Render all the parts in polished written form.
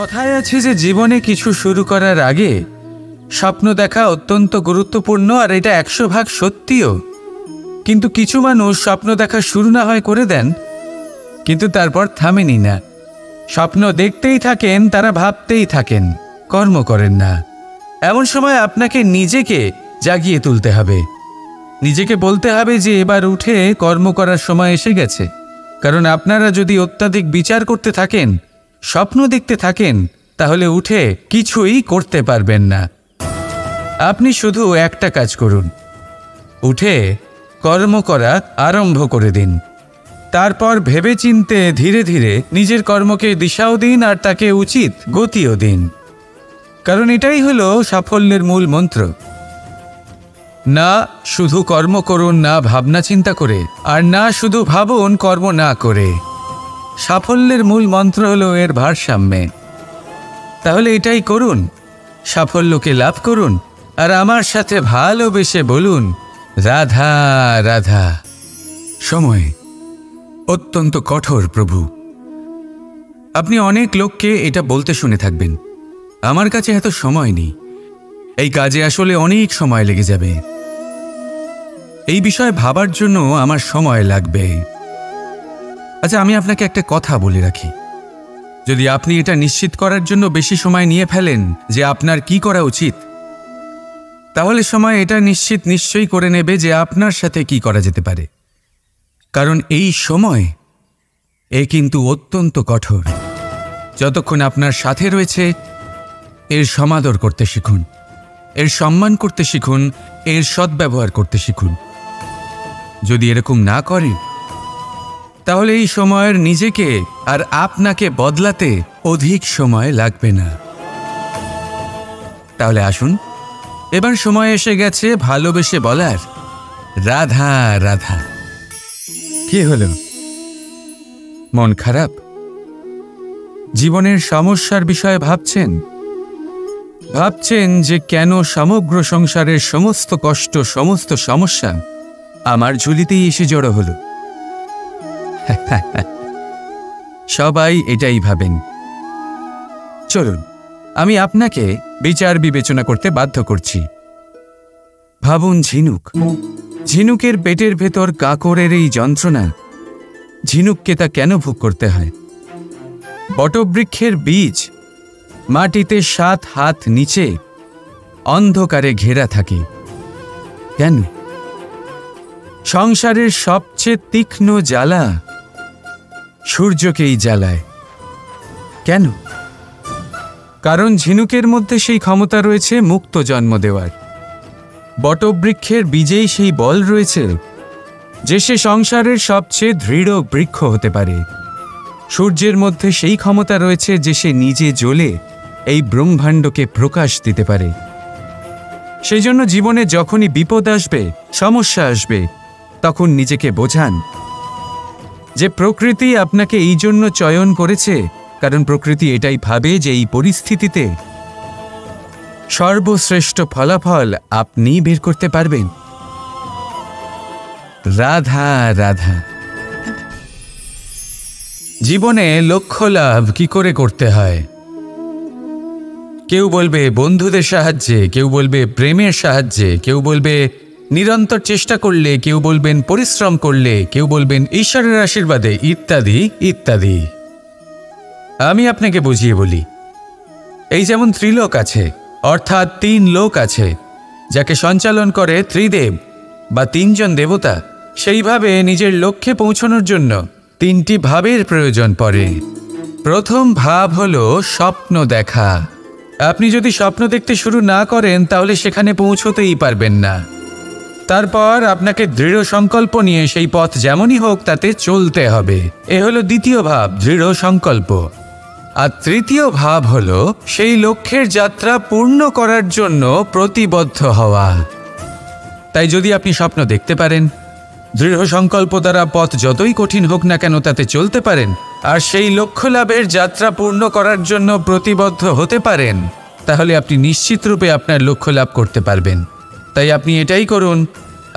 কথায় আছে যে জীবনে কিছু শুরু করার আগে স্বপ্ন দেখা অত্যন্ত গুরুত্বপূর্ণ, আর এটা 100% সত্যিও। কিন্তু কিছু মানুষ স্বপ্ন দেখা শুরু না হয় করে দেন, কিন্তু তারপর থামেনি না। স্বপ্ন দেখতেই থাকেন, তারা ভাবতেই থাকেন, কর্ম করেন না। এমন সময় আপনাকে নিজেকে জাগিয়ে তুলতে হবে, নিজেকে বলতে হবে যে এবার উঠে কর্ম করার সময় এসে গেছে। কারণ আপনারা যদি অত্যাধিক বিচার করতে থাকেন, স্বপ্ন দেখতে থাকেন, তাহলে উঠে কিছুই করতে পারবেন না। আপনি শুধু একটা কাজ করুন, উঠে কর্ম করা আরম্ভ করে দিন। তারপর ভেবেচিন্তে ধীরে ধীরে নিজের কর্মকে দিশাও দিন আর তাকে উচিত গতিও দিন। কারণ এটাই হলো সাফল্যের মূল মন্ত্র। না শুধু কর্ম করুন না ভাবনা চিন্তা করে, আর না শুধু ভাবুন কর্ম না করে। সাফল্যের মূল মন্ত্র হলো এর ভারসাম্যে। তাহলে এটাই করুন, সাফল্যকে লাভ করুন, আর আমার সাথে ভালোবেসে বলুন রাধা রাধা। সময় অত্যন্ত কঠোর প্রভু। আপনি অনেক লোককে এটা বলতে শুনে থাকবেন, আমার কাছে এত সময় নেই, এই কাজে আসলে অনেক সময় লেগে যাবে, এই বিষয়ে ভাবার জন্য আমার সময় লাগবে। আচ্ছা, আমি আপনাকে একটা কথা বলে রাখি, যদি আপনি এটা নিশ্চিত করার জন্য বেশি সময় নিয়ে ফেলেন যে আপনার কি করা উচিত, তাহলে সময় এটা নিশ্চয়ই করে নেবে যে আপনার সাথে কি করা যেতে পারে। কারণ এই সময় কিন্তু অত্যন্ত কঠোর। যতক্ষণ আপনার সাথে রয়েছে এর সমাদর করতে শিখুন, এর সম্মান করতে শিখুন, এর সদ্ব্যবহার করতে শিখুন। যদি এরকম না করেন, তাহলে এই সময়ের নিজেকে আর আপনাকে বদলাতে অধিক সময় লাগবে না। তাহলে আসুন, এবার সময় এসে গেছে ভালোবেসে বলার রাধা রাধা। কি হলো, মন খারাপ? জীবনের সমস্যার বিষয়ে ভাবছেন যে কেন সমগ্র সংসারের সমস্ত কষ্ট, সমস্ত সমস্যা আমার ঝুলিতেই এসে জড়ো হলো? সবাই এটাই ভাবেন। চলুন, আমি আপনাকে বিচার বিবেচনা করতে বাধ্য করছি। ভাবুন ঝিনুকের পেটের ভেতর কাঁকড়ের এই যন্ত্রণা, ঝিনুককে তা কেন ভোগ করতে হয়? বটবৃক্ষের বীজ মাটিতে 7 হাত নিচে অন্ধকারে ঘেরা থাকে কেন? সংসারের সবচেয়ে তীক্ষ্ণ জ্বালা সূর্যকেই জ্বালায় কেন? কারণ ঝিনুকের মধ্যে সেই ক্ষমতা রয়েছে মুক্ত জন্ম দেওয়ার। বটবৃক্ষের বীজেই সেই বল রয়েছে যে সে সংসারের সবচেয়ে দৃঢ় বৃক্ষ হতে পারে। সূর্যের মধ্যে সেই ক্ষমতা রয়েছে যে সে নিজে জ্বলে এই ব্রহ্মাণ্ডকে প্রকাশ দিতে পারে। সেই জন্য জীবনে যখনই বিপদ আসবে, সমস্যা আসবে, তখন নিজেকে বোঝান যে প্রকৃতি আপনাকে এই জন্য চয়ন করেছে, কারণ প্রকৃতি এটাই ভাবে যে এই পরিস্থিতিতে সর্বশ্রেষ্ঠ ফলাফল আপনি বের করতে পারবেন। রাধা রাধা। জীবনে লক্ষ্য লাভ কি করে করতে হয়? কেউ বলবে বন্ধুদের সাহায্যে, কেউ বলবে প্রেমের সাহায্যে, কেউ বলবে নিরন্তর চেষ্টা করলে, কেউ বলবেন পরিশ্রম করলে, কেউ বলবেন ঈশ্বরের আশীর্বাদে, ইত্যাদি ইত্যাদি। আমি আপনাকে বুঝিয়ে বলি, এই যেমন ত্রিলোক আছে, অর্থাৎ 3 লোক আছে, যাকে সঞ্চালন করে ত্রিদেব বা 3 জন দেবতা, সেইভাবে নিজের লক্ষ্যে পৌঁছানোর জন্য 3টি ভাবের প্রয়োজন পড়ে। প্রথম ভাব হলো স্বপ্ন দেখা। আপনি যদি স্বপ্ন দেখতে শুরু না করেন, তাহলে সেখানে পৌঁছতেই পারবেন না। তারপর আপনাকে দৃঢ় সংকল্প নিয়ে সেই পথ যেমনই হোক তাতে চলতে হবে। এ হলো দ্বিতীয় ভাব, দৃঢ় সংকল্প। আর তৃতীয় ভাব হলো সেই লক্ষ্যের যাত্রা পূর্ণ করার জন্য প্রতিবদ্ধ হওয়া। তাই যদি আপনি স্বপ্ন দেখতে পারেন, দৃঢ় সংকল্প দ্বারা পথ যতই কঠিন হোক না কেন তাতে চলতে পারেন, আর সেই লক্ষ্য লাভের যাত্রা পূর্ণ করার জন্য প্রতিবদ্ধ হতে পারেন, তাহলে আপনি নিশ্চিত রূপে আপনার লক্ষ্য লাভ করতে পারবেন। তাই আপনি এটাই করুন,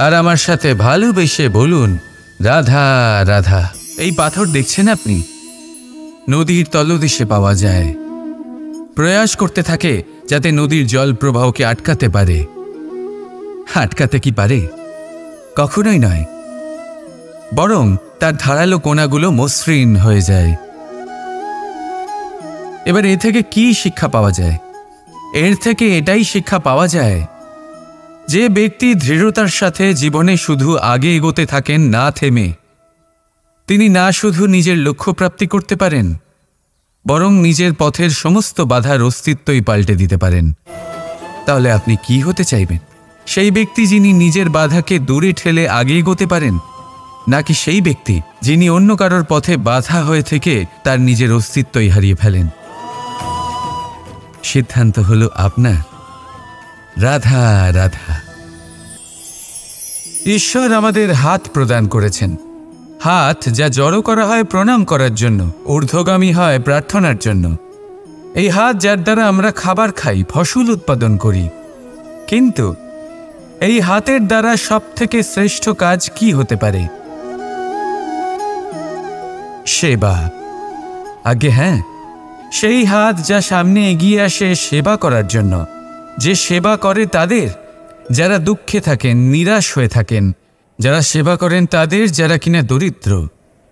আর আমার সাথে ভালোবেসে বলুন রাধা রাধা। এই পাথর দেখছেন আপনি, নদীর তলদেশে পাওয়া যায়। প্রয়াস করতে থাকে যাতে নদীর জল প্রবাহকে আটকাতে পারে। আটকাতে কি পারে? কখনোই নয়, বরং তার ধারালো কোণাগুলো মসৃণ হয়ে যায়। এবার এ থেকে কি শিক্ষা পাওয়া যায়? এর থেকে এটাই শিক্ষা পাওয়া যায় যে ব্যক্তি দৃঢ়তার সাথে জীবনে শুধু আগে এগোতে থাকেন না থেমে, তিনি না শুধু নিজের লক্ষ্য প্রাপ্তি করতে পারেন, বরং নিজের পথের সমস্ত বাধার অস্তিত্বই পাল্টে দিতে পারেন। তাহলে আপনি কি হতে চাইবেন? সেই ব্যক্তি যিনি নিজের বাধাকে দূরে ঠেলে আগে এগোতে পারেন, নাকি সেই ব্যক্তি যিনি অন্য কারোর পথে বাধা হয়ে থেকে তার নিজের অস্তিত্বই হারিয়ে ফেলেন? সিদ্ধান্ত হলো আপনার। রাধা রাধা। ঈশ্বর আমাদের হাত প্রদান করেছেন, হাত যা জড়ো করা হয় প্রণাম করার জন্য, ঊর্ধ্বগামী হয় প্রার্থনার জন্য। এই হাত যার দ্বারা আমরা খাবার খাই, ফসল উৎপাদন করি। কিন্তু এই হাতের দ্বারা সবথেকে শ্রেষ্ঠ কাজ কি হতে পারে? সেবা। আগে হ্যাঁ, সেই হাত যা সামনে এগিয়ে আসে সেবা করার জন্য, যে সেবা করে তাদের যারা দুঃখে থাকেন, নিরাশ হয়ে থাকেন, যারা সেবা করেন তাদের যারা কিনা দরিদ্র,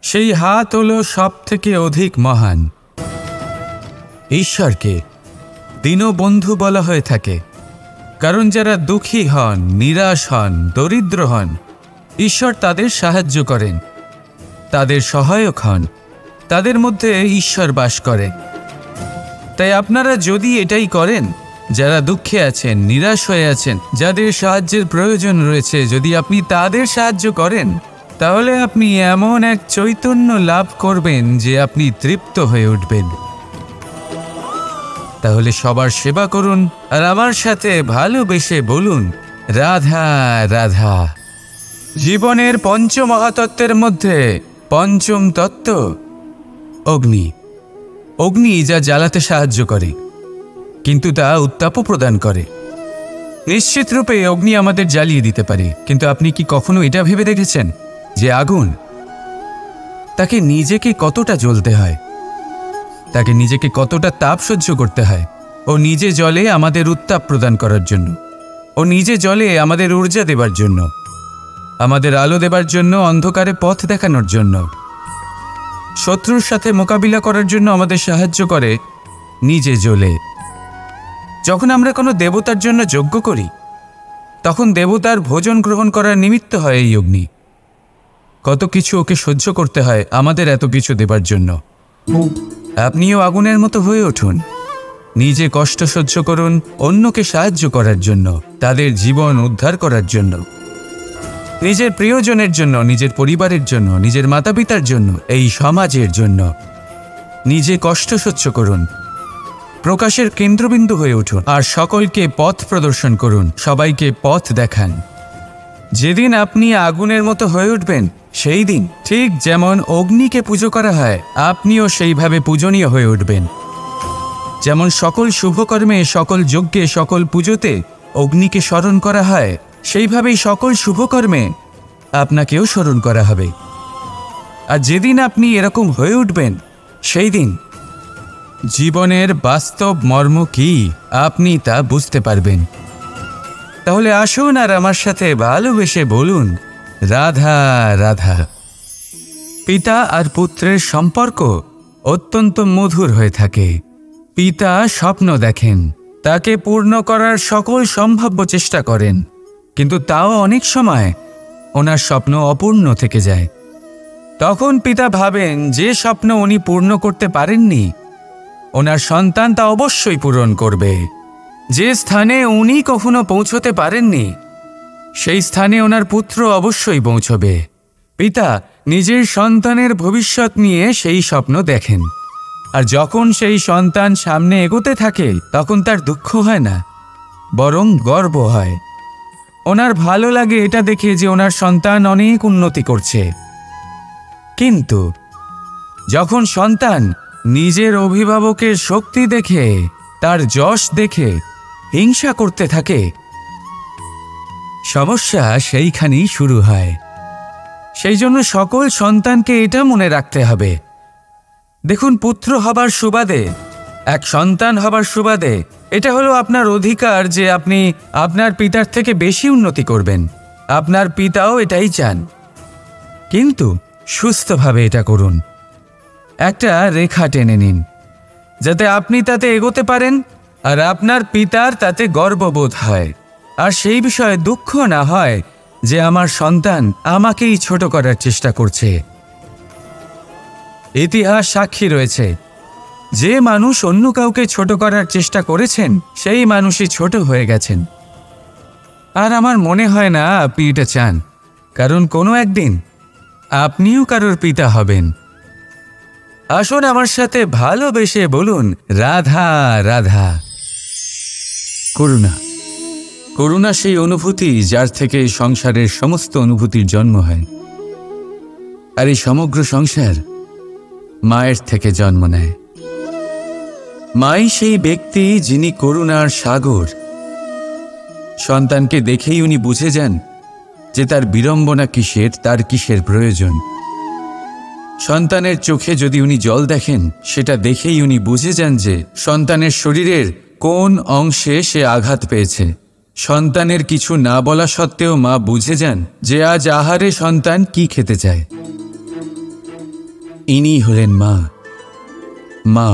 সেই হাত হলো সব থেকে অধিক মহান। ঈশ্বরকে দীনবন্ধু বলা হয়ে থাকে, কারণ যারা দুঃখী হন, নিরাশ হন, দরিদ্র হন, ঈশ্বর তাদের সাহায্য করেন, তাদের সহায়ক হন, তাদের মধ্যে ঈশ্বর বাস করে। তাই আপনারা যদি এটাই করেন, যারা দুঃখে আছেন, নিরাশ হয়ে আছেন, যাদের সাহায্যের প্রয়োজন রয়েছে, যদি আপনি তাদের সাহায্য করেন, তাহলে আপনি এমন এক চৈতন্য লাভ করবেন যে আপনি তৃপ্ত হয়ে উঠবেন। তাহলে সবার সেবা করুন আর আমার সাথে ভালোবেসে বলুন, রাধা রাধা। জীবনের পঞ্চমহাতত্ত্বের মধ্যে পঞ্চম তত্ত্ব অগ্নি। অগ্নি যা জ্বালাতে সাহায্য করে, কিন্তু তা উত্তাপও প্রদান করে। নিশ্চিত রূপে অগ্নি আমাদের জ্বালিয়ে দিতে পারে, কিন্তু আপনি কি কখনো এটা ভেবে দেখেছেন যে আগুন, তাকে নিজেকে কতটা জ্বলতে হয়, তাকে নিজেকে কতটা তাপ সহ্য করতে হয়? ও নিজে জ্বলে আমাদের উত্তাপ প্রদান করার জন্য, ও নিজে জ্বলে আমাদের ঊর্জা দেবার জন্য, আমাদের আলো দেবার জন্য, অন্ধকারে পথ দেখানোর জন্য, শত্রুর সাথে মোকাবিলা করার জন্য আমাদের সাহায্য করে, নিজে জ্বলে। যখন আমরা কোনো দেবতার জন্য যজ্ঞ করি, তখন দেবতার ভোজন গ্রহণ করার নিমিত্ত হয় এই অগ্নি। কত কিছু ওকে সহ্য করতে হয় আমাদের এত কিছু দেবার জন্য। আপনিও আগুনের মতো হয়ে উঠুন, নিজে কষ্ট সহ্য করুন অন্যকে সাহায্য করার জন্য, তাদের জীবন উদ্ধার করার জন্য, নিজের প্রিয়জনের জন্য, নিজের পরিবারের জন্য, নিজের মাতা পিতার জন্য, এই সমাজের জন্য। নিজে কষ্ট সহ্য করুন, প্রকাশের কেন্দ্রবিন্দু হয়ে উঠুন আর সকলকে পথ প্রদর্শন করুন, সবাইকে পথ দেখান। যেদিন আপনি আগুনের মতো হয়ে উঠবেন, সেই দিন ঠিক যেমন অগ্নিকে পুজো করা হয়, আপনিও সেইভাবে পূজনীয় হয়ে উঠবেন। যেমন সকল শুভকর্মে, সকল যজ্ঞে, সকল পুজোতে অগ্নিকে স্মরণ করা হয়, সেইভাবেই সকল শুভকর্মে আপনাকেও স্মরণ করা হবে। আর যেদিন আপনি এরকম হয়ে উঠবেন, সেই দিন জীবনের বাস্তব মর্ম কি আপনি তা বুঝতে পারবেন। তাহলে আসুন আর আমার সাথে ভালোবেসে বলুন, রাধা রাধা। পিতা আর পুত্রের সম্পর্ক অত্যন্ত মধুর হয়ে থাকে। পিতা স্বপ্ন দেখেন, তাকে পূর্ণ করার সকল সম্ভাব্য চেষ্টা করেন, কিন্তু তাও অনেক সময় ওনার স্বপ্ন অপূর্ণ থেকে যায়। তখন পিতা ভাবেন যে স্বপ্ন উনি পূর্ণ করতে পারেননি, ওনার সন্তান তা অবশ্যই পূরণ করবে। যে স্থানে উনি কখনো পৌঁছতে পারেননি, সেই স্থানে ওনার পুত্র অবশ্যই পৌঁছবে। পিতা নিজের সন্তানের ভবিষ্যৎ নিয়ে সেই স্বপ্ন দেখেন, আর যখন সেই সন্তান সামনে এগোতে থাকে, তখন তার দুঃখ হয় না, বরং গর্ব হয়। ওনার ভালো লাগে এটা দেখে যে ওনার সন্তান অনেক উন্নতি করছে। কিন্তু যখন সন্তান নিজের অভিভাবকের শক্তি দেখে, তার যশ দেখে হিংসা করতে থাকে, সমস্যা সেইখানেই শুরু হয়। সেই জন্য সকল সন্তানকে এটা মনে রাখতে হবে, দেখুন, পুত্র হবার সুবাদে এক সন্তান হবার সুবাদে এটা হলো আপনার অধিকার যে আপনি আপনার পিতার থেকে বেশি উন্নতি করবেন। আপনার পিতাও এটাই চান, কিন্তু সুস্থভাবে এটা করুন। একটা রেখা টেনে নিন যাতে আপনি তাতে এগোতে পারেন আর আপনার পিতার তাতে গর্ববোধ হয়, আর সেই বিষয়ে দুঃখ না হয় যে আমার সন্তান আমাকেই ছোট করার চেষ্টা করছে। ইতিহাস সাক্ষী রয়েছে, যে মানুষ অন্য কাউকে ছোট করার চেষ্টা করেছেন সেই মানুষই ছোট হয়ে গেছেন। আর আমার মনে হয় না আপনি এটা চান, কারণ কোনো একদিন আপনিও কারোর পিতা হবেন। আসুন আমার সাথে ভালোবেসে বলুন, রাধা রাধা। করুণা, করুণা সেই অনুভূতি যার থেকে সংসারের সমস্ত অনুভূতির জন্ম হয়। আর এই সমগ্র সংসার মায়ের থেকে জন্ম নেয়। মাই সেই ব্যক্তি যিনি করুণার সাগর। সন্তানকে দেখেই উনি বুঝে যান যে তার বিড়ম্বনা কিসের, তার কিসের প্রয়োজন। সন্তানের চোখে যদি উনি জল দেখেন, সেটা দেখেই উনি বুঝে যান যে সন্তানের শরীরের কোন অংশে সে আঘাত পেয়েছে। সন্তানের কিছু না বলা সত্ত্বেও মা বুঝে যান যে আজ আহারে সন্তান কি খেতে চায়। ইনি হলেন মা। মা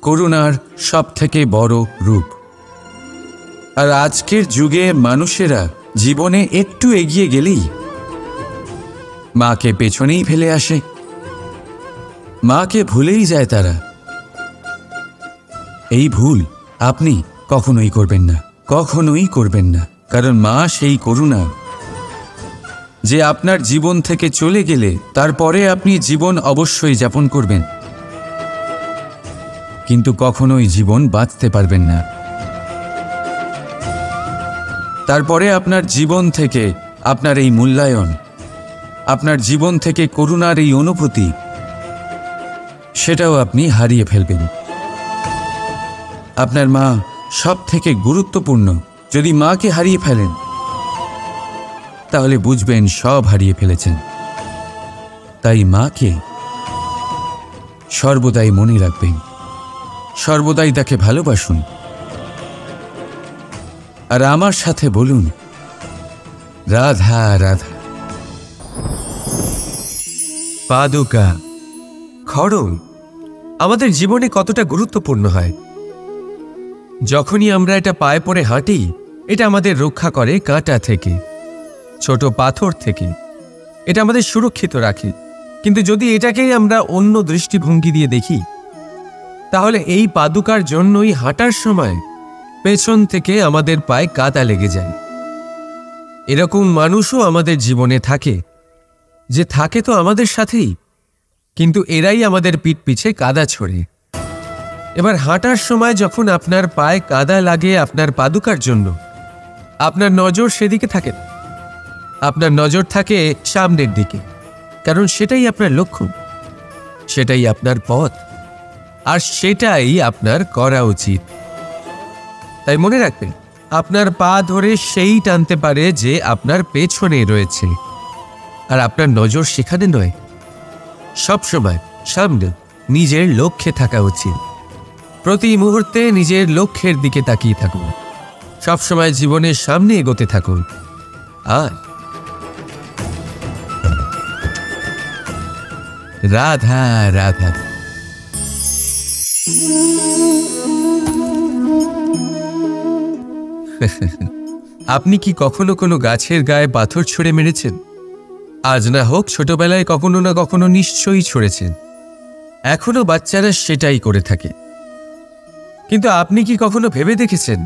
করুণার সবথেকে বড় রূপ। আর আজকের যুগে মানুষেরা জীবনে একটু এগিয়ে গেলেই মাকে পেছনেই ফেলে আসে, মাকে ভুলেই যায় তারা। এই ভুল আপনি কখনোই করবেন না, কখনোই করবেন না। কারণ মা সেই করুণা যে আপনার জীবন থেকে চলে গেলে তারপরে আপনি জীবন অবশ্যই যাপন করবেন, কিন্তু কখনোই জীবন বাঁচতে পারবেন না। তারপরে আপনার জীবন থেকে আপনার এই মূল্যায়ন, আপনার জীবন থেকে করুণার এই অনুভূতি, সেটাও আপনি হারিয়ে ফেলবেন। আপনার মা সব থেকে গুরুত্বপূর্ণ। যদি মাকে হারিয়ে ফেলেন তাহলে বুঝবেন সব হারিয়ে ফেলেছেন। তাই মাকে সর্বদাই মনে রাখবেন, সর্বদাই তাকে ভালোবাসুন। আর আমার সাথে বলুন, রাধা রাধা। পাদুকা, খড়ম আমাদের জীবনে কতটা গুরুত্বপূর্ণ হয়। যখনই আমরা এটা পায়ে পড়ে হাঁটি, এটা আমাদের রক্ষা করে কাঁটা থেকে, ছোট পাথর থেকে। এটা আমাদের সুরক্ষিত রাখে। কিন্তু যদি এটাকেই আমরা অন্য দৃষ্টিভঙ্গি দিয়ে দেখি, তাহলে এই পাদুকার জন্যই হাঁটার সময় পেছন থেকে আমাদের পায়ে কাদা লেগে যায়। এরকম মানুষও আমাদের জীবনে থাকে, যে থাকে তো আমাদের সাথেই, কিন্তু এরাই আমাদের পিঠ পিছে কাদা ছোড়ে। এবার হাঁটার সময় যখন আপনার পায়ে কাদা লাগে আপনার পাদুকার জন্য, আপনার নজর সেদিকে থাকে না, আপনার নজর থাকে সামনের দিকে। কারণ সেটাই আপনার লক্ষ্য, সেটাই আপনার পথ, আর সেটাই আপনার করা উচিত। তাই মনে রাখবেন, আপনার পা ধরে সেই টানতে পারে যে আপনার পেছনে রয়েছে, আর আপনার নজর সেখানে নয়। সবসময় সামনে নিজের লক্ষ্যে থাকা উচিত। প্রতি মুহূর্তে নিজের লক্ষ্যের দিকে তাকিয়ে থাকুন। সবসময় জীবনের সামনে এগোতে থাকুন। আর রাধা রাধা। আপনি কি কখনো কোনো গাছের গায়ে পাথর ছুঁড়ে মেরেছেন? আজ না হোক ছোটবেলায় কখনো না কখনো নিশ্চয়ই ছুঁড়েছেন। এখনো বাচ্চারা সেটাই করে থাকে। কিন্তু আপনি কি কখনো ভেবে দেখেছেন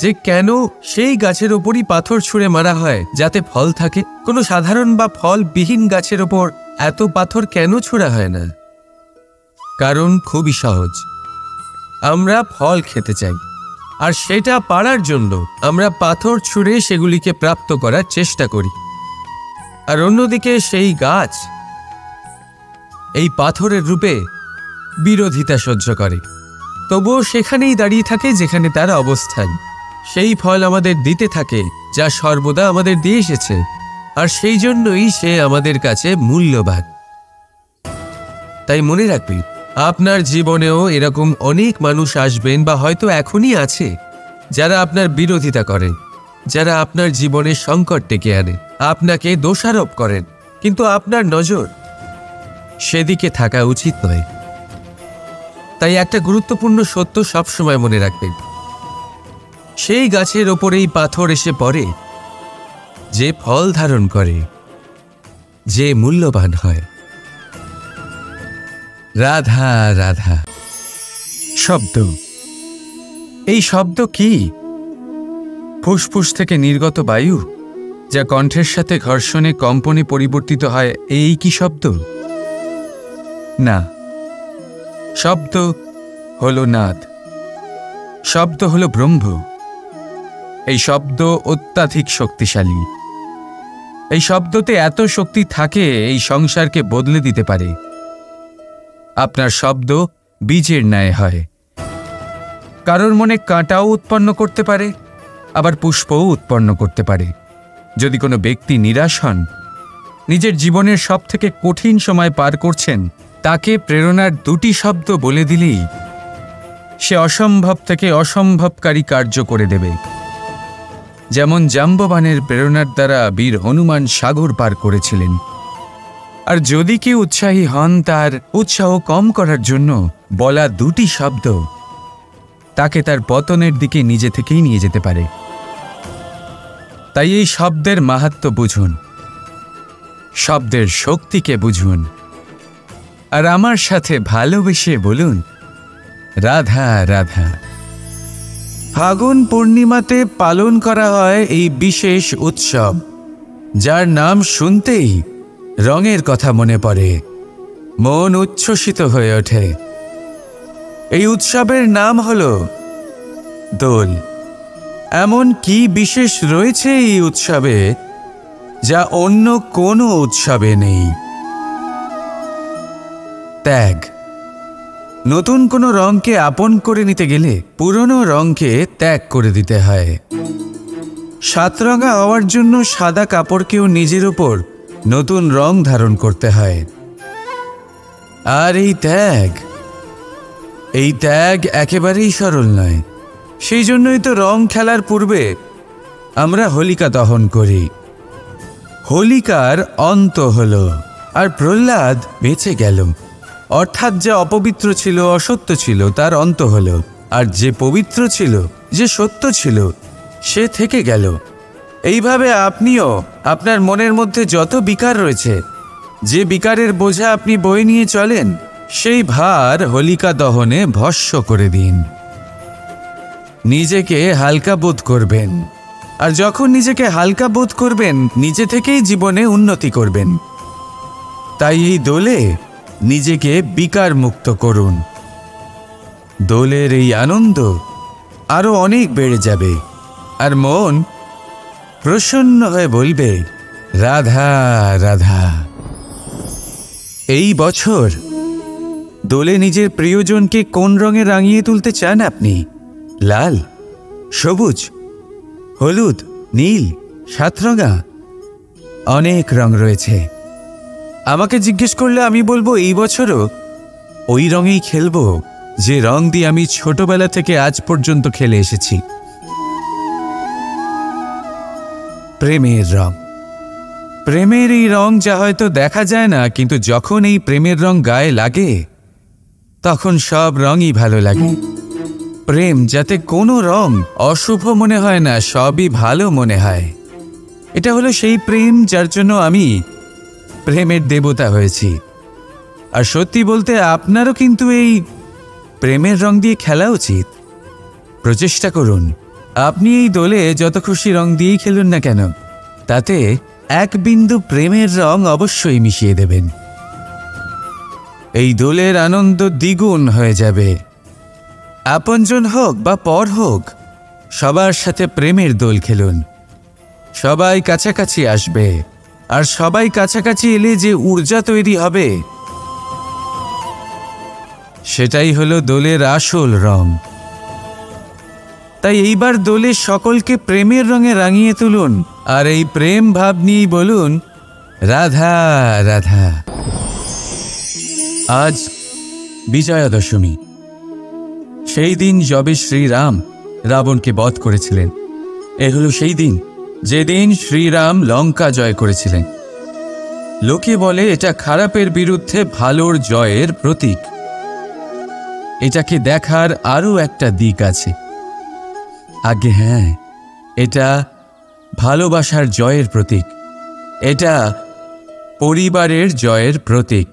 যে কেন সেই গাছের ওপরই পাথর ছুঁড়ে মারা হয় যাতে ফল থাকে? কোনো সাধারণ বা ফলবিহীন গাছের ওপর এত পাথর কেন ছোড়া হয় না? কারণ খুবই সহজ, আমরা ফল খেতে চাই, আর সেটা পারার জন্য আমরা পাথর ছুঁড়ে সেগুলিকে প্রাপ্ত করার চেষ্টা করি। আর অন্যদিকে সেই গাছ এই পাথরের রূপে বিরোধিতা সহ্য করে, তবুও সেখানেই দাঁড়িয়ে থাকে যেখানে তার অবস্থান। সেই ফল আমাদের দিতে থাকে যা সর্বদা আমাদের দিয়ে এসেছে, আর সেই জন্যই সে আমাদের কাছে মূল্যবান। তাই মনে রাখবি, আপনার জীবনেও এরকম অনেক মানুষ আসবেন বা হয়তো এখনই আছে যারা আপনার বিরোধিতা করেন, যারা আপনার জীবনে সংকট ডেকে আনে, আপনাকে দোষারোপ করেন, কিন্তু আপনার নজর সেদিকে থাকা উচিত নয়। তাই একটা গুরুত্বপূর্ণ সত্য সবসময় মনে রাখবেন, সেই গাছের ওপরেই পাথর এসে পড়ে যে ফল ধারণ করে, যে মূল্যবান হয়। রাধা রাধা। শব্দ, এই শব্দ কি? ফুসফুস থেকে নির্গত বায়ু যা কণ্ঠের সাথে ঘর্ষণে কম্পনে পরিবর্তিত হয়, এই কি শব্দ? না, শব্দ হলো নাদ, শব্দ হলো ব্রহ্ম। এই শব্দ অত্যাধিক শক্তিশালী। এই শব্দতে এত শক্তি থাকে এই সংসারকে বদলে দিতে পারে। আপনার শব্দ বীজের ন্যায় হয়, কারোর মনে কাঁটাও উৎপন্ন করতে পারে, আবার পুষ্পও উৎপন্ন করতে পারে। যদি কোনো ব্যক্তি নিরাশ হন, নিজের জীবনের সবথেকে কঠিন সময় পার করছেন, তাকে প্রেরণার দুটি শব্দ বলে দিলেই সে অসম্ভব থেকে অসম্ভবকারী কার্য করে দেবে। যেমন জাম্ববানের প্রেরণার দ্বারা বীর হনুমান সাগর পার করেছিলেন। আর যদি কেউ উৎসাহী হন, তার উৎসাহ কম করার জন্য বলা দুটি শব্দ তাকে তার পতনের দিকে নিজে থেকেই নিয়ে যেতে পারে। তাই এই শব্দের মাহাত্ম্য বুঝুন, শব্দের শক্তিকে বুঝুন, আর আমার সাথে ভালোবেসে বলুন রাধা রাধা। ফাগুন পূর্ণিমাতে পালন করা হয় এই বিশেষ উৎসব, যার নাম শুনতেই রঙের কথা মনে পড়ে, মন উচ্ছ্বসিত হয়ে ওঠে। এই উৎসবের নাম হল দোল। এমন কি বিশেষ রয়েছে এই উৎসবে যা অন্য কোনো উৎসবে নেই? ত্যাগ। নতুন কোনো রঙকে আপন করে নিতে গেলে পুরনো রঙকে ত্যাগ করে দিতে হয়। সাতরঙা হওয়ার জন্য সাদা কাপড়কেও নিজের উপর নতুন রং ধারণ করতে হয়। আর এই ত্যাগ একেবারেই সরল নয়। সেই জন্যই তো রং খেলার পূর্বে আমরা হোলিকা দহন করি। হোলিকার অন্ত হল, আর প্রহ্লাদ বেঁচে গেল। অর্থাৎ যা অপবিত্র ছিল, অসত্য ছিল, তার অন্ত হল, আর যে পবিত্র ছিল, যে সত্য ছিল, সে থেকে গেল। এইভাবে আপনিও আপনার মনের মধ্যে যত বিকার রয়েছে, যে বিকারের বোঝা আপনি বয়ে নিয়ে চলেন, সেই ভার হোলিকা দহনে ভস্ম করে দিন। নিজেকে হালকা বোধ করবেন, আর যখন নিজেকে হালকা বোধ করবেন, নিজে থেকেই জীবনে উন্নতি করবেন। তাই এই দোলে নিজেকে বিকার মুক্ত করুন। দোলের এই আনন্দ আরো অনেক বেড়ে যাবে, আর মন প্রসন্ন হয়ে বলবে রাধা রাধা। এই বছর দোলে নিজের প্রিয়জনকে কোন রঙে রাঙিয়ে তুলতে চান আপনি? লাল, সবুজ, হলুদ, নীল, সাতরঙা, অনেক রং রয়েছে। আমাকে জিজ্ঞেস করলে আমি বলবো এই বছরও ওই রঙেই খেলবো যে রং দিয়ে আমি ছোটবেলা থেকে আজ পর্যন্ত খেলে এসেছি, প্রেমের রং। প্রেমের এই রং যা হয়তো দেখা যায় না, কিন্তু যখন এই প্রেমের রং গায়ে লাগে তখন সব রঙই ভালো লাগে। প্রেম যাতে কোনো রং অশুভ মনে হয় না, সবই ভালো মনে হয়। এটা হলো সেই প্রেম যার জন্য আমি প্রেমের দেবতা হয়েছি। আর সত্যি বলতে আপনারও কিন্তু এই প্রেমের রং দিয়ে খেলা উচিত। প্রচেষ্টা করুন, আপনি এই দোলে যত খুশি রং দিয়েই খেলুন না কেন, তাতে এক বিন্দু প্রেমের রং অবশ্যই মিশিয়ে দেবেন। এই দোলের আনন্দ দ্বিগুণ হয়ে যাবে। আপনজন হোক বা পর হোক, সবার সাথে প্রেমের দোল খেলুন। সবাই কাছাকাছি আসবে, আর সবাই কাছাকাছি এলে যে ঊর্জা তৈরি হবে, সেটাই হলো দোলের আসল রং। তাই এইবার দোলে সকলকে প্রেমের রঙে রাঙিয়ে তুলুন, আর এই প্রেম ভাব নিয়েই বলুন রাধা রাধা। আজ বিজয়া দশমী। সেই দিন যবে শ্রীরাম রাবণকে বধ করেছিলেন। এ হলো সেই দিন যেদিন শ্রীরাম লঙ্কা জয় করেছিলেন। লোকে বলে এটা খারাপের বিরুদ্ধে ভালোর জয়ের প্রতীক। এটাকে দেখার আরও একটা দিক আছে। আগে হ্যাঁ, এটা ভালোবাসার জয়ের প্রতীক। এটা পরিবারের জয়ের প্রতীক।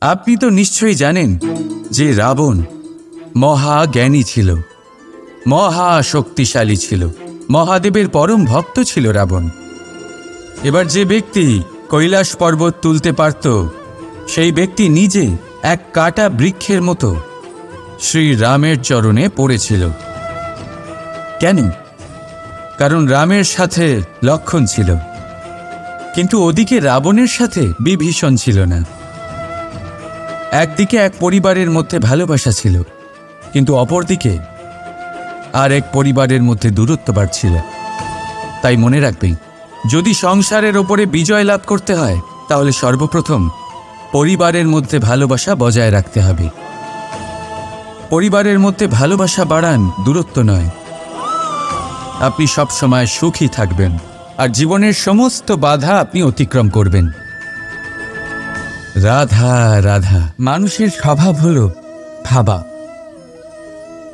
আপনি তো নিশ্চয়ই জানেন যে রাবণ মহাজ্ঞানী ছিল, মহা শক্তিশালী ছিল, মহাদেবের পরম ভক্ত ছিল রাবণ। এবার যে ব্যক্তি কৈলাস পর্বত তুলতে পারত, সেই ব্যক্তি নিজে এক কাটা বৃক্ষের মতো শ্রীরামের চরণে পড়েছিল। কেন? কারণ রামের সাথে লক্ষ্মণ ছিল, কিন্তু ওদিকে রাবণের সাথে বিভীষণ ছিল না। একদিকে এক পরিবারের মধ্যে ভালোবাসা ছিল, কিন্তু অপরদিকে আর এক পরিবারের মধ্যে দূরত্ব বাড়ছিল। তাই মনে রাখবেন, যদি সংসারের ওপরে বিজয় লাভ করতে হয়, তাহলে সর্বপ্রথম পরিবারের মধ্যে ভালোবাসা বজায় রাখতে হবে। পরিবারের মধ্যে ভালোবাসা বাড়ান, দূরত্ব নয়। আপনি সব সময় সুখী থাকবেন আর জীবনের সমস্ত বাধা আপনি অতিক্রম করবেন। রাধা রাধা। মানুষের স্বভাব হলো ভাবা,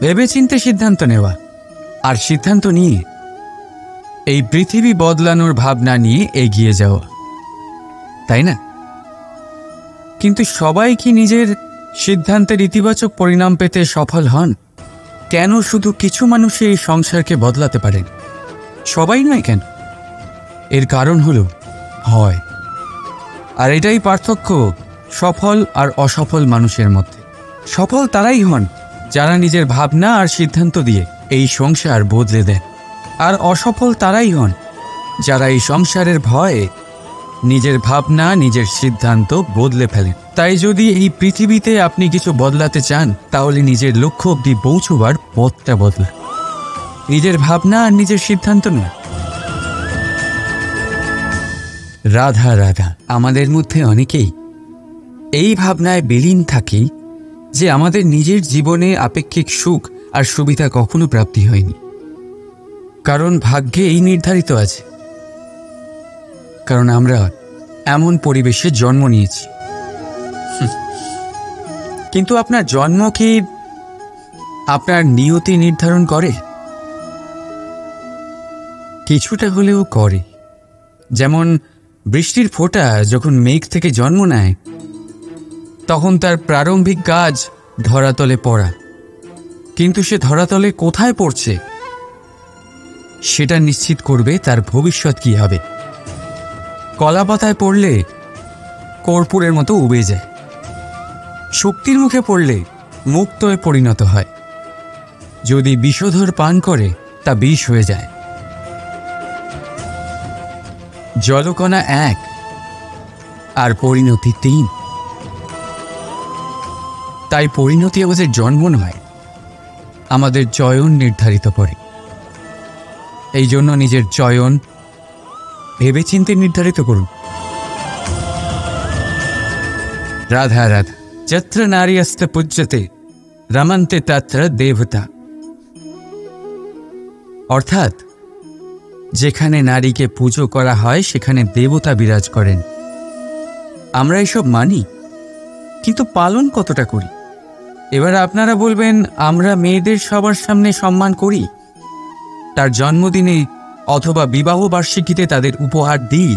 ভেবেচিন্তে সিদ্ধান্ত নেওয়া, আর সিদ্ধান্ত নিয়ে এই পৃথিবী বদলানোর ভাবনা নিয়ে এগিয়ে যাওয়া, তাই না? কিন্তু সবাই কি নিজের সিদ্ধান্তের ইতিবাচক পরিণাম পেতে সফল হন? কেন শুধু কিছু মানুষই এই সংসারকে বদলাতে পারেন, সবাই নয় কেন? এর কারণ হলো হয়। আর এটাই পার্থক্য সফল আর অসফল মানুষের মধ্যে। সফল তারাই হন যারা নিজের ভাবনা আর সিদ্ধান্ত দিয়ে এই সংসার বদলে দেন, আর অসফল তারাই হন যারা এই সংসারের ভয়ে নিজের ভাবনা, নিজের সিদ্ধান্ত বদলে ফেলেন। তাই যদি এই পৃথিবীতে আপনি কিছু বদলাতে চান, তাহলে নিজের লক্ষ্য অবধি পৌঁছবার পথটা বদলান, নিজের ভাবনা আর নিজের সিদ্ধান্ত নয়। রাধা রাধা। আমাদের মধ্যে অনেকেই এই ভাবনায় বিলীন থাকি যে আমাদের নিজের জীবনে আপেক্ষিক সুখ আর সুবিধা কখনো প্রাপ্তি হয়নি, কারণ ভাগ্যে এই নির্ধারিত আছে, কারণ আমরা এমন পরিবেশে জন্ম নিয়েছি। কিন্তু আপনার জন্ম কি আপনার নিয়তি নির্ধারণ করে? কিছুটা হলেও করে। যেমন বৃষ্টির ফোঁটা যখন মেঘ থেকে জন্ম নেয়, তখন তার প্রারম্ভিক কাজ ধরাতলে পড়া, কিন্তু সে ধরাতলে কোথায় পড়ছে সেটা নিশ্চিত করবে তার ভবিষ্যৎ কি হবে। কলা পাতায় পড়লে কর্পূরের মতো উবে যায়, শক্তির মুখে পড়লে মুক্তয়ে পরিণত হয়, যদি বিষধর পান করে তা বিষ হয়ে যায়। জলকণা এক আর পরিণতি তিন। তাই পরিণতি আমাদের জন্ম নয়, আমাদের চয়ন নির্ধারিত করে। এই জন্য নিজের চয়ন ভেবেচিন্তে নির্ধারিত করুন। রাধা রাধা। যত্র নারীস্ত পূজ্যতে রমন্তে তত্র দেবতা। অর্থাৎ যেখানে নারীকে পুজো করা হয় সেখানে দেবতা বিরাজ করেন। আমরা এসব মানি, কিন্তু পালন কতটা করি? এবার আপনারা বলবেন, আমরা মেয়েদের সবার সামনে সম্মান করি, তার জন্মদিনে অথবা বিবাহ বার্ষিকীতে তাদের উপহার দিই,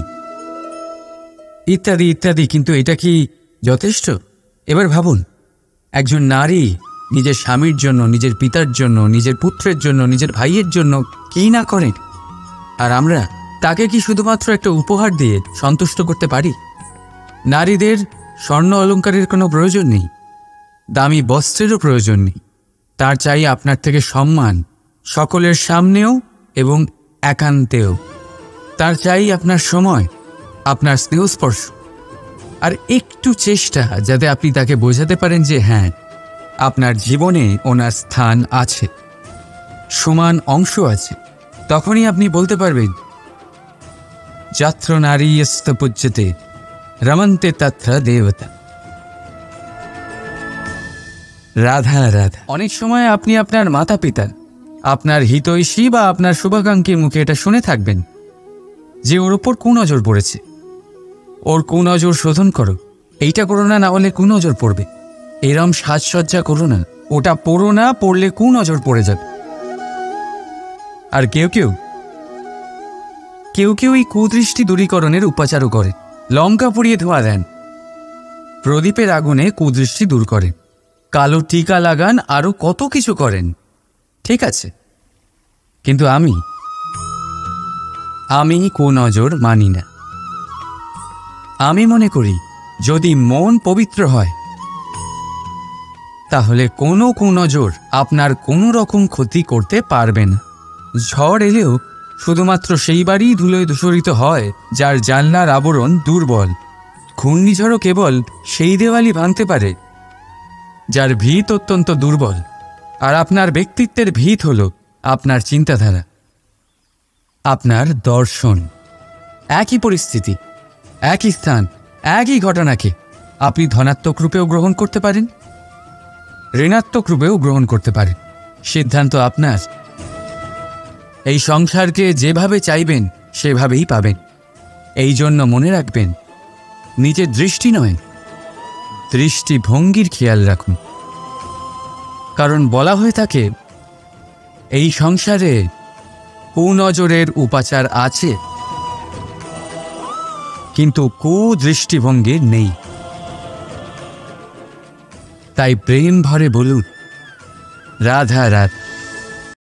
ইত্যাদি ইত্যাদি, কিন্তু এটা কি যথেষ্ট? এবার ভাবুন, একজন নারী নিজের স্বামীর জন্য, নিজের পিতার জন্য, নিজের পুত্রের জন্য, নিজের ভাইয়ের জন্য কি না করেন, আর আমরা তাকে কি শুধুমাত্র একটা উপহার দিয়ে সন্তুষ্ট করতে পারি? নারীদের স্বর্ণ অলংকারের কোনো প্রয়োজন নেই, দামি বস্ত্রেরও প্রয়োজন নেই। তার চাই আপনার থেকে সম্মান, সকলের সামনেও এবং একান্তেও। তার চাই আপনার সময়, আপনার স্নেহস্পর্শ, আর একটু চেষ্টা যাতে আপনি তাকে বোঝাতে পারেন যে হ্যাঁ, আপনার জীবনে ওনার স্থান আছে, সমান অংশ আছে। তখনই আপনি বলতে পারবেন, যত্র নারীস্ত পূজ্যতে রমন্তে তত্র দেবতা। রাধা রাধা। অনেক সময় আপনি আপনার মাতা পিতা, আপনার হিতৈষী বা আপনার শুভাকাঙ্ক্ষীর মুখে এটা শুনে থাকবেন যে ওর ওপর কুনজর পড়েছে, ওর কুনজর শোধন করো, এইটা করো না, না হলে কুনজর পড়বে, এরম সাজসজ্জা করো না, ওটা পড়ো না, পড়লে কুনজর পড়ে যাবে। আর কেউ কেউ এই কুদৃষ্টি দূরীকরণের উপাচারও করে। লঙ্কা পুড়িয়ে ধোঁয়া দেন, প্রদীপের আগুনে কুদৃষ্টি দূর করেন, কালো টিকা লাগান, আরও কত কিছু করেন। ঠিক আছে, কিন্তু আমি কুনজর মানি না। আমি মনে করি যদি মন পবিত্র হয় তাহলে কোনো কুনজর আপনার কোনো রকম ক্ষতি করতে পারবে না। ঝড় এলেও শুধুমাত্র সেই বাড়িই ধুলোয় ধূসরিত হয় যার জানলার আবরণ দুর্বল। ঘূর্ণিঝড়ও কেবল সেই দেওয়ালই ভাঙতে পারে যার ভিত অত্যন্ত দুর্বল। আর আপনার ব্যক্তিত্বের ভিত হল আপনার চিন্তাধারা, আপনার দর্শন। একই পরিস্থিতি, একই স্থান, একই ঘটনাকে আপনি ধনাত্মক রূপেও গ্রহণ করতে পারেন, ঋণাত্মক রূপেও গ্রহণ করতে পারেন। সিদ্ধান্ত আপনার। এই সংসারকে যেভাবে চাইবেন সেভাবেই পাবেন। এই জন্য মনে রাখবেন, নিজের দৃষ্টি নয়, দৃষ্টিভঙ্গির খেয়াল রাখুন। কারণ বলা হয়ে থাকে এই সংসারে কুনজরের উপাচার আছে, কিন্তু কুদৃষ্টিভঙ্গির নেই। তাই প্রেম ভরে বলুন রাধা রাধা।